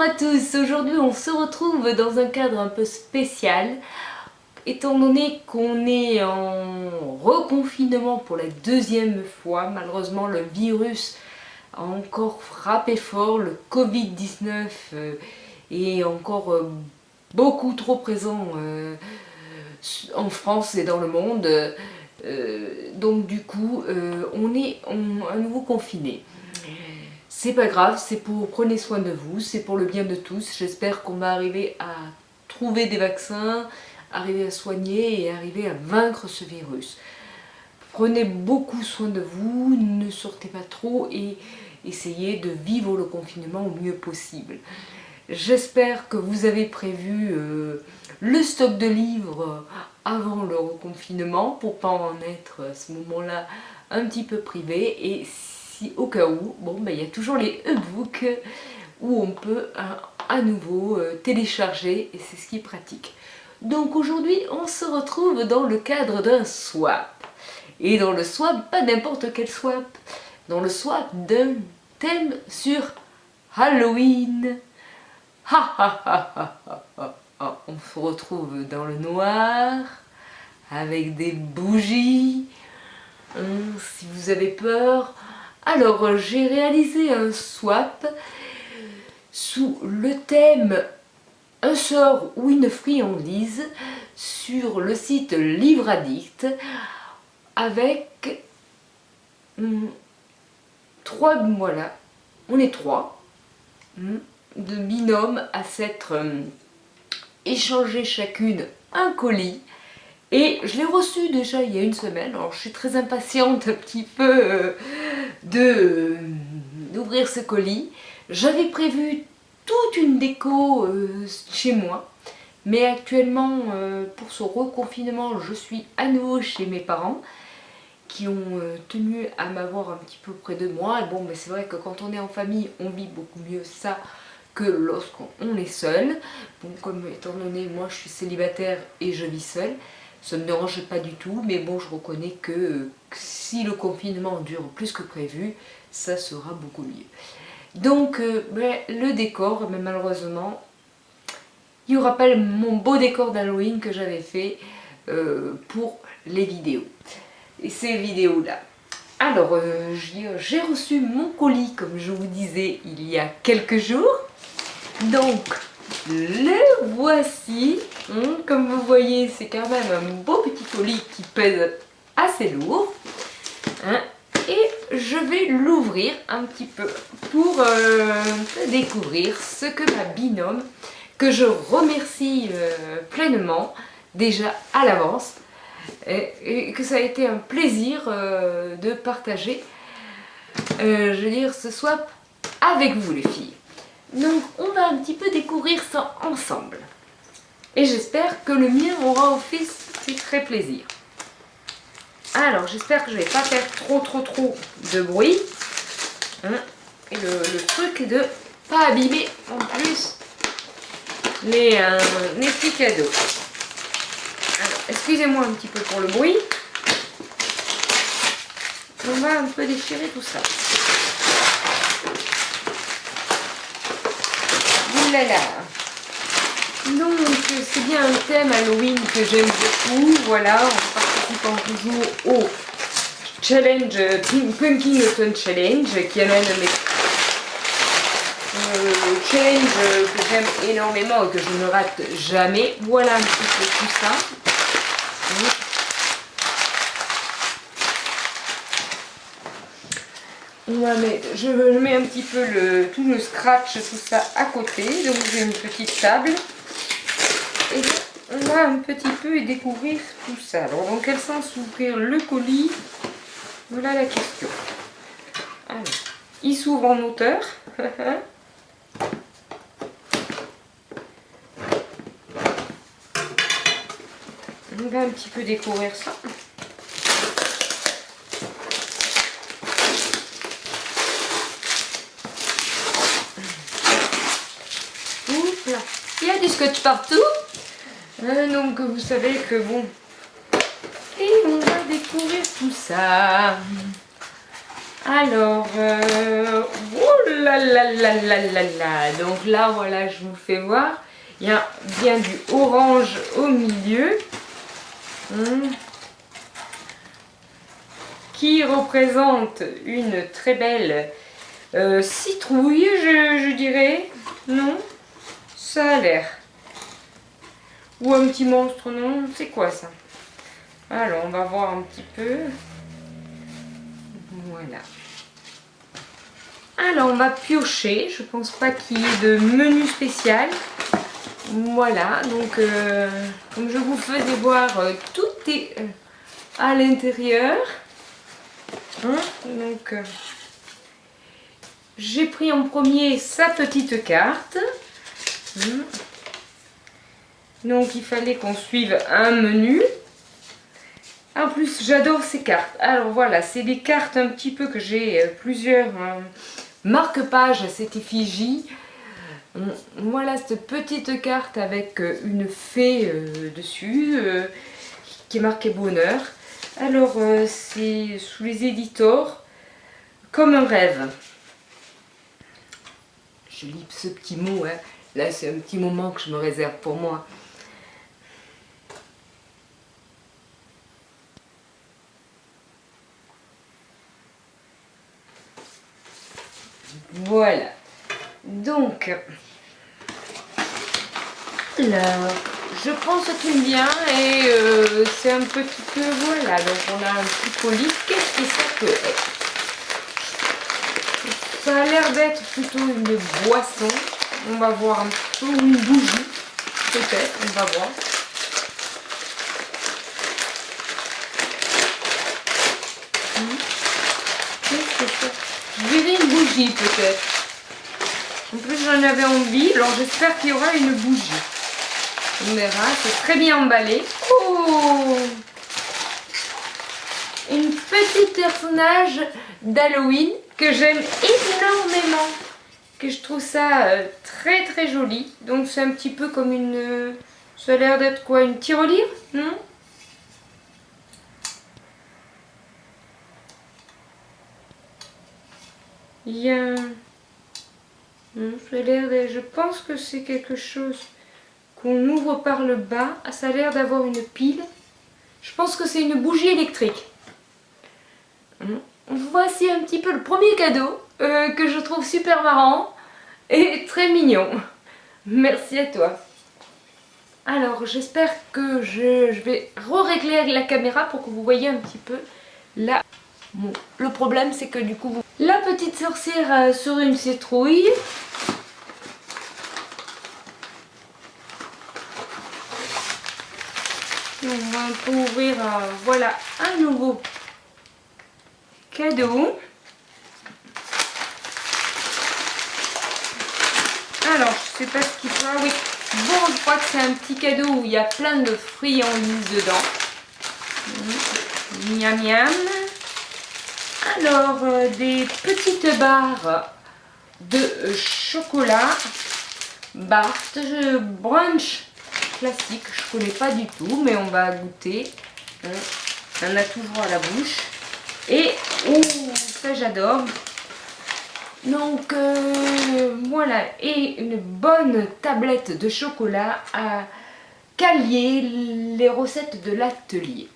Bonjour à tous, aujourd'hui on se retrouve dans un cadre un peu spécial étant donné qu'on est en reconfinement pour la deuxième fois. Malheureusement le virus a encore frappé fort, le Covid-19 est encore beaucoup trop présent en France et dans le monde. Donc du coup on est à nouveau confiné. C'est pas grave, prenez soin de vous, c'est pour le bien de tous. J'espère qu'on va arriver à trouver des vaccins, arriver à soigner et arriver à vaincre ce virus. Prenez beaucoup soin de vous, ne sortez pas trop et essayez de vivre le confinement au mieux possible. J'espère que vous avez prévu le stock de livres avant le reconfinement pour pas en être à ce moment-là un petit peu privé, et si au cas où, il y a toujours les e-books où on peut à nouveau télécharger, et c'est ce qui est pratique. Donc aujourd'hui on se retrouve dans le cadre d'un swap, et dans le swap, pas n'importe quel swap, dans le swap d'un thème sur Halloween. On se retrouve dans le noir avec des bougies. Si vous avez peur, alors j'ai réalisé un swap sous le thème un sort ou une friandise sur le site Livre Addict, avec voilà, on est trois de binômes à s'être échangé chacune un colis, et je l'ai reçu déjà il y a une semaine. Alors je suis très impatiente un petit peu d'ouvrir ce colis. J'avais prévu toute une déco chez moi, mais actuellement pour ce reconfinement je suis à nouveau chez mes parents qui ont tenu à m'avoir un petit peu près de moi. Et bon, mais c'est vrai que quand on est en famille on vit beaucoup mieux ça que lorsqu'on est seul. Bon, comme étant donné moi je suis célibataire et je vis seule, ça ne me dérange pas du tout, mais bon, je reconnais que si le confinement dure plus que prévu, ça sera beaucoup mieux. Donc le décor, mais malheureusement il n'y aura pas mon beau décor d'Halloween que j'avais fait pour les vidéos et ces vidéos là. Alors j'ai reçu mon colis, comme je vous disais, il y a quelques jours. Donc le voici. Comme vous voyez, c'est quand même un beau petit colis qui pèse assez lourd. Et je vais l'ouvrir un petit peu pour découvrir ce que ma binôme, que je remercie pleinement déjà à l'avance, et que ça a été un plaisir de partager ce swap avec vous les filles. Donc on va un petit peu découvrir ça ensemble. Et j'espère que le mien aura aussi très plaisir. Alors j'espère que je ne vais pas faire trop de bruit. Et le truc est de pas abîmer en plus les petits cadeaux. Alors excusez-moi un petit peu pour le bruit. On va un peu déchirer tout ça. Oulala. Donc c'est bien un thème Halloween que j'aime beaucoup. Voilà, en participant toujours au challenge Pumpkin Autumn Challenge, qui est l'un de mes challenges que j'aime énormément et que je ne rate jamais. Voilà un petit peu tout ça. Je mets un petit peu tout le scratch, tout ça à côté. Donc j'ai une petite table. Et là, on va un petit peu découvrir tout ça. Alors dans quel sens ouvrir le colis? Voilà la question. Alors, il s'ouvre en hauteur. On va un petit peu découvrir ça. Oups là. Il y a du scotch partout. Donc vous savez que bon. Et on va découvrir tout ça. Alors, oh là là là là là là. Donc là, voilà, je vous fais voir. Il y a bien du orange au milieu. Qui représente une très belle citrouille, je dirais. Non, ça a l'air. Ou un petit monstre, non? C'est quoi ça? Alors, on va voir un petit peu. Voilà. Alors, on va piocher. Je pense pas qu'il y ait de menu spécial. Voilà, donc comme je vous faisais voir, tout est à l'intérieur. Donc, j'ai pris en premier sa petite carte. Donc, il fallait qu'on suive un menu. En plus, j'adore ces cartes. Alors voilà, c'est des cartes un petit peu que j'ai plusieurs marque-pages à cette effigie. Voilà cette petite carte avec une fée dessus qui est marquée bonheur. Alors, c'est sous les éditeurs, comme un rêve. Je lis ce petit mot, hein. Là c'est un petit moment que je me réserve pour moi. Voilà. Donc, alors, je prends ce qui me vient et c'est un petit peu, voilà, donc on a un petit colis. Qu'est-ce que ça peut être? Ça a l'air d'être plutôt une boisson. On va voir un petit peu, une bougie, peut-être, on va voir. Qu'est-ce que c'est? Je dirais une bougie, peut-être. En plus, j'en avais envie, alors j'espère qu'il y aura une bougie. On verra, c'est très bien emballé. Oh! Une petite personnage d'Halloween que j'aime énormément. Que je trouve ça très très joli. Donc c'est un petit peu comme une... ça a l'air d'être quoi? Une tirelire? Non? Il y a... non, ça a l'air d'être... je pense que c'est quelque chose qu'on ouvre par le bas. Ah, ça a l'air d'avoir une pile. Je pense que c'est une bougie électrique. Voici un petit peu le premier cadeau que je trouve super marrant et très mignon. Merci à toi. Alors j'espère que je vais régler la caméra pour que vous voyez un petit peu là. Bon, le problème c'est que du coup la petite sorcière sur une citrouille. On va un peu ouvrir voilà un nouveau cadeau. Alors, je sais pas ce qu'il faut. Ah oui, bon, je crois que c'est un petit cadeau où il y a plein de friandises dedans. Miam miam. Alors, des petites barres de chocolat. Bart brunch classique. Je connais pas du tout, mais on va goûter. On a toujours à la bouche. Et, oh, ça j'adore. Donc voilà, et une bonne tablette de chocolat à Calier, les recettes de l'atelier.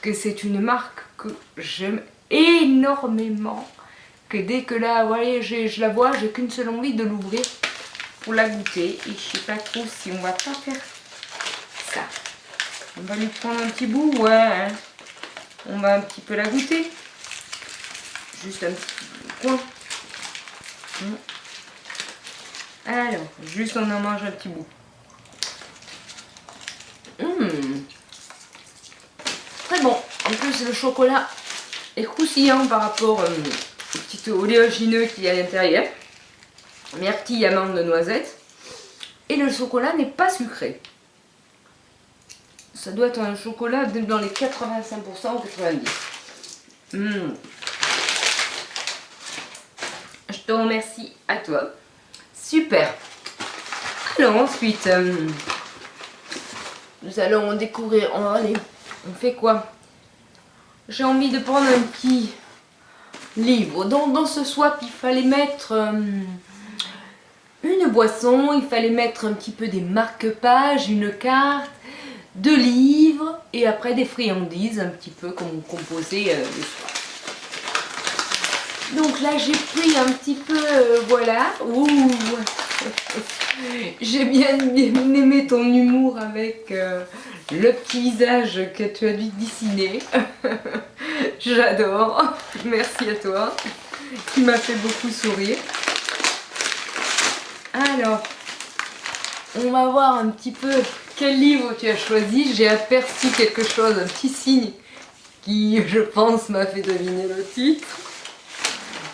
Que c'est une marque que j'aime énormément. Que dès que là, vous voyez, je la vois, j'ai qu'une seule envie de l'ouvrir pour la goûter. Et je sais pas trop si on va pas faire ça. On va lui prendre un petit bout, ouais. Hein. On va un petit peu la goûter. Juste un petit coin. Alors, juste on en mange un petit bout. Très bon. En plus, le chocolat est croustillant par rapport au petit oléagineux qu'il y a à l'intérieur. Myrtille, amande, noisette. Et le chocolat n'est pas sucré. Ça doit être un chocolat dans les 85% ou 90%. Je te remercie à toi. Super. Alors ensuite, nous allons découvrir. Allez, on fait quoi? J'ai envie de prendre un petit livre. Dans ce swap, il fallait mettre une boisson, il fallait mettre un petit peu des marque-pages, une carte, 2 livres et après des friandises un petit peu comme composé le swap. Donc là j'ai pris un petit peu, voilà. Ouh. J'ai bien aimé ton humour avec le petit visage que tu as dû dessiner. J'adore. Merci à toi qui m'a fait beaucoup sourire. Alors, on va voir un petit peu quel livre tu as choisi. J'ai aperçu quelque chose, un petit signe qui, je pense, m'a fait deviner le titre.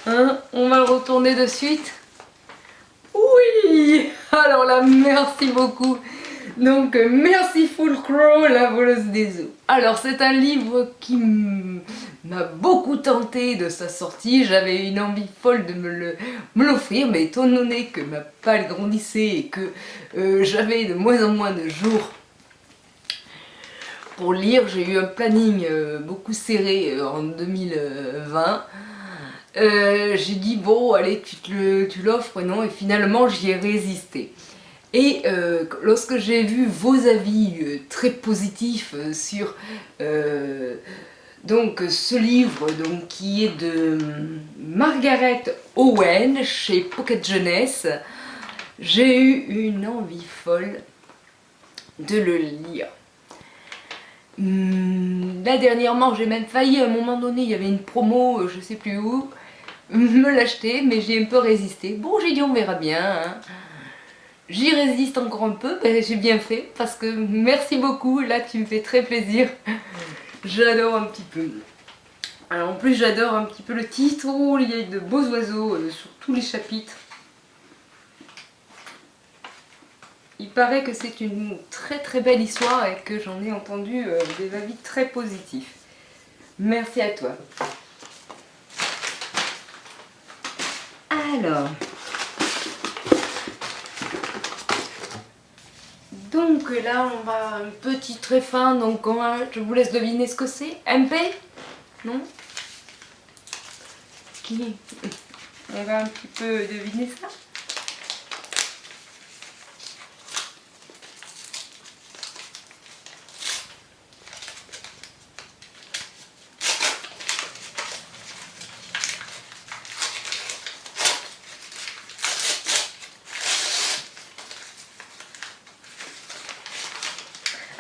Hein, on va le retourner de suite. Oui! Alors là, merci beaucoup. Donc, Merciful Crow, la voleuse des eaux. Alors, c'est un livre qui m'a beaucoup tenté de sa sortie. J'avais une envie folle de me l'offrir, mais étant donné que ma palle grandissait et que j'avais de moins en moins de jours pour lire, j'ai eu un planning beaucoup serré en 2020. J'ai dit bon allez tu l'offres, non, et finalement j'y ai résisté. Et lorsque j'ai vu vos avis très positifs sur donc ce livre donc, qui est de Margaret Owen chez Pocket Jeunesse, j'ai eu une envie folle de le lire. Là dernièrement j'ai même failli, à un moment donné il y avait une promo je sais plus où, me l'acheter, mais j'ai un peu résisté. Bon, j'ai dit on verra bien, hein. J'y résiste encore un peu, ben, j'ai bien fait parce que merci beaucoup, là tu me fais très plaisir. J'adore un petit peu. Alors en plus j'adore un petit peu le titre, oh, il y a de beaux oiseaux sur tous les chapitres. Il paraît que c'est une très belle histoire et que j'en ai entendu des avis très positifs. Merci à toi. Alors, donc là on va un petit très fin, donc je vous laisse deviner ce que c'est. MP? Non? Qui? On va un petit peu deviner ça.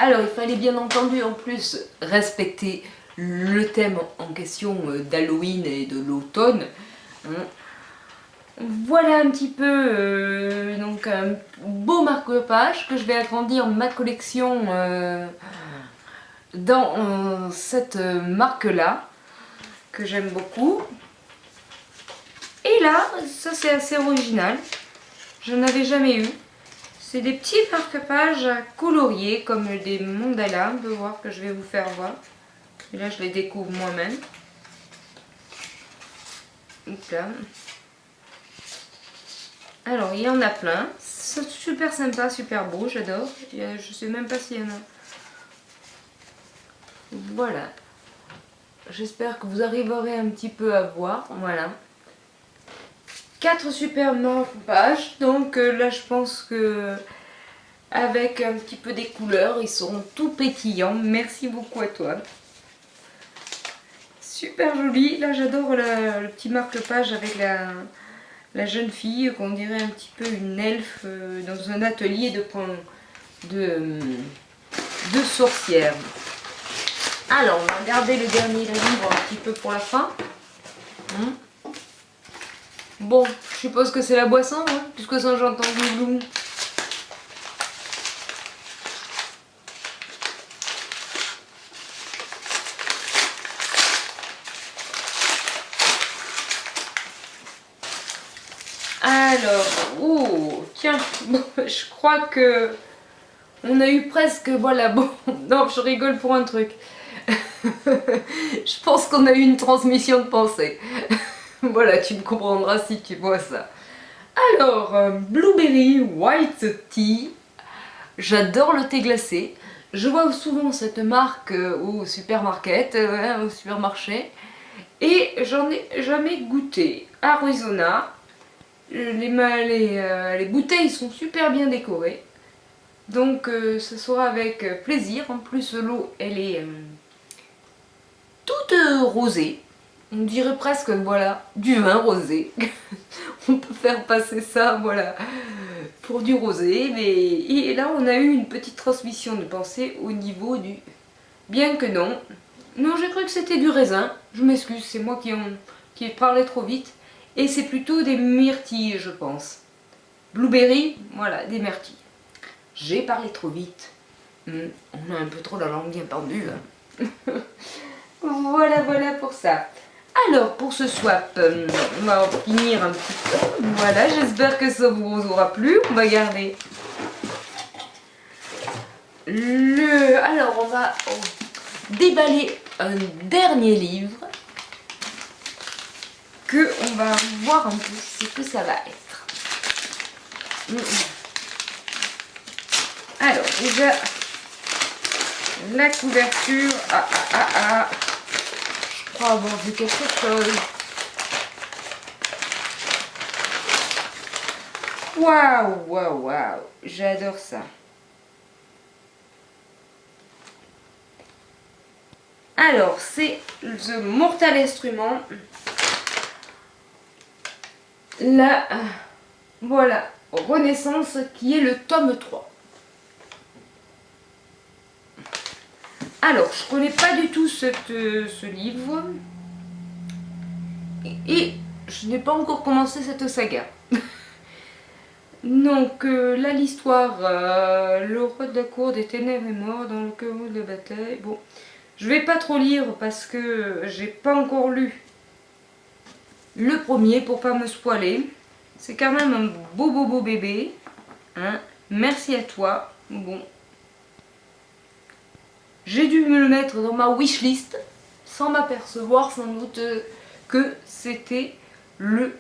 Alors, il fallait bien entendu en plus respecter le thème en question d'Halloween et de l'automne. Voilà un petit peu donc un beau marque-page que je vais agrandir ma collection dans cette marque-là que j'aime beaucoup. Et là, ça c'est assez original, je n'en avais jamais eu. C'est des petits marque-pages coloriés comme des mandalas, on peut voir que je vais vous faire voir. Et là je les découvre moi-même. Alors il y en a plein, c'est super sympa, super beau, j'adore. Je sais même pas s'il y en a. Voilà. J'espère que vous arriverez un petit peu à voir, voilà. 4 super marque-pages, donc là je pense que avec un petit peu des couleurs, ils seront tout pétillants. Merci beaucoup à toi. Super joli, là j'adore le petit marque-page avec la jeune fille, qu'on dirait un petit peu une elfe dans un atelier de sorcière. Alors on va garder le dernier livre un petit peu pour la fin. Bon, je suppose que c'est la boisson, hein, puisque ça j'entends du glou. Alors, oh, tiens, bon, je crois que on a eu presque, voilà, bon, non, je rigole pour un truc. Je pense qu'on a eu une transmission de pensée. Voilà, tu me comprendras si tu vois ça. Alors, Blueberry White Tea. J'adore le thé glacé. Je vois souvent cette marque au supermarché. Et j'en ai jamais goûté. Arizona, les bouteilles sont super bien décorées. Donc ce sera avec plaisir. En plus l'eau elle est toute rosée. On dirait presque voilà du vin rosé. On peut faire passer ça voilà pour du rosé. Mais et là on a eu une petite transmission de pensée au niveau du... Bien que non. Non, j'ai cru que c'était du raisin. Je m'excuse, c'est moi qui ai parlé trop vite. Et c'est plutôt des myrtilles, je pense. Blueberry, voilà, des myrtilles. J'ai parlé trop vite. On a un peu trop la langue bien pendue. Hein. Voilà, voilà pour ça. Alors, pour ce swap, on va en finir un petit peu. Voilà, j'espère que ça vous aura plu. On va garder Alors, on va déballer un dernier livre que on va voir un peu ce que ça va être. Alors déjà la couverture, je crois avoir vu quelque chose. Waouh, waouh, waouh, j'adore ça. Alors, c'est The Mortal Instrument. La voilà, Renaissance qui est le tome 3. Alors, je connais pas du tout ce livre. Et je n'ai pas encore commencé cette saga. Donc, là, l'histoire, le roi de la cour des ténèbres est mort dans le cœur de la bataille. Bon, je vais pas trop lire parce que j'ai pas encore lu le premier pour pas me spoiler. C'est quand même un beau bébé. Hein. Merci à toi. Bon. J'ai dû me le mettre dans ma wishlist sans m'apercevoir sans doute que c'était le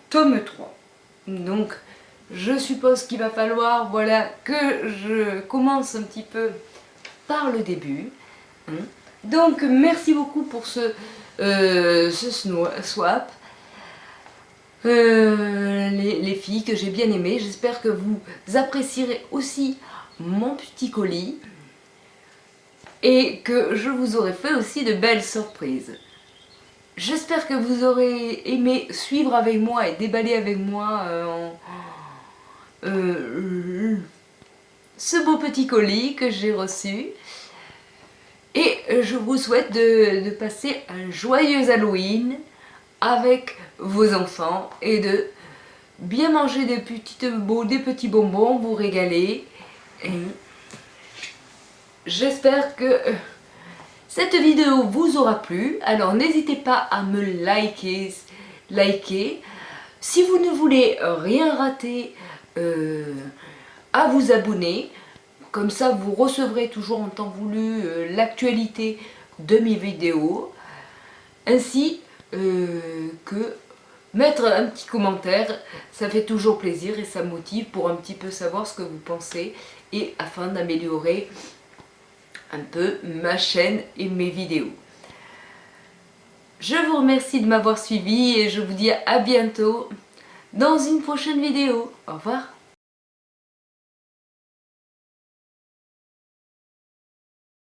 tome 3. Donc je suppose qu'il va falloir voilà, que je commence un petit peu par le début. Hein. Donc merci beaucoup pour ce swap. Les filles que j'ai bien aimées. J'espère que vous apprécierez aussi mon petit colis et que je vous aurai fait aussi de belles surprises. J'espère que vous aurez aimé suivre avec moi et déballer avec moi ce beau petit colis que j'ai reçu. Et je vous souhaite de passer un joyeux Halloween avec vos enfants et de bien manger des petits bonbons, vous régaler. J'espère que cette vidéo vous aura plu. Alors n'hésitez pas à me liker. Si vous ne voulez rien rater, à vous abonner. Comme ça vous recevrez toujours en temps voulu l'actualité de mes vidéos. Ainsi que mettre un petit commentaire, ça fait toujours plaisir et ça motive pour un petit peu savoir ce que vous pensez et afin d'améliorer un peu ma chaîne et mes vidéos. Je vous remercie de m'avoir suivi et je vous dis à bientôt dans une prochaine vidéo. Au revoir.